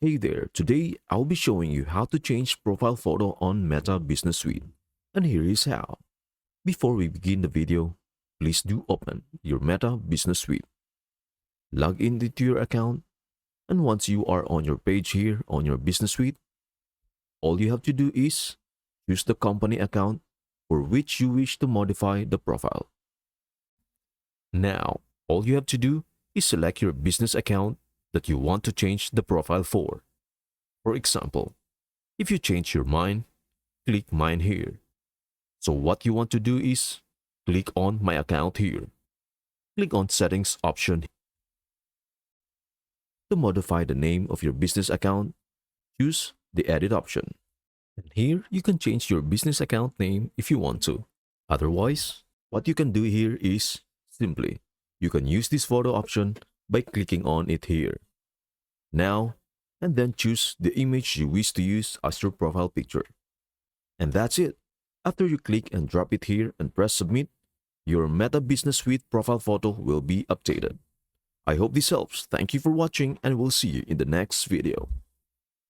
Hey there, today I'll be showing you how to change profile photo on Meta Business Suite. And here is how. Before we begin the video, please do open your Meta Business Suite. Log in into your account, and once you are on your page here on your Business Suite, all you have to do is choose the company account for which you wish to modify the profile. Now, all you have to do is select your business account that you want to change the profile for. For example, if you change your mind, click Mine here. So what you want to do is click on My Account here. Click on Settings option. To modify the name of your business account, choose the Edit option. And here you can change your business account name if you want to. Otherwise, what you can do here is simply you can use this photo option by clicking on it here. Now, and then choose the image you wish to use as your profile picture. And that's it. After you click and drop it here and press submit, your Meta Business Suite profile photo will be updated. I hope this helps. Thank you for watching and we'll see you in the next video.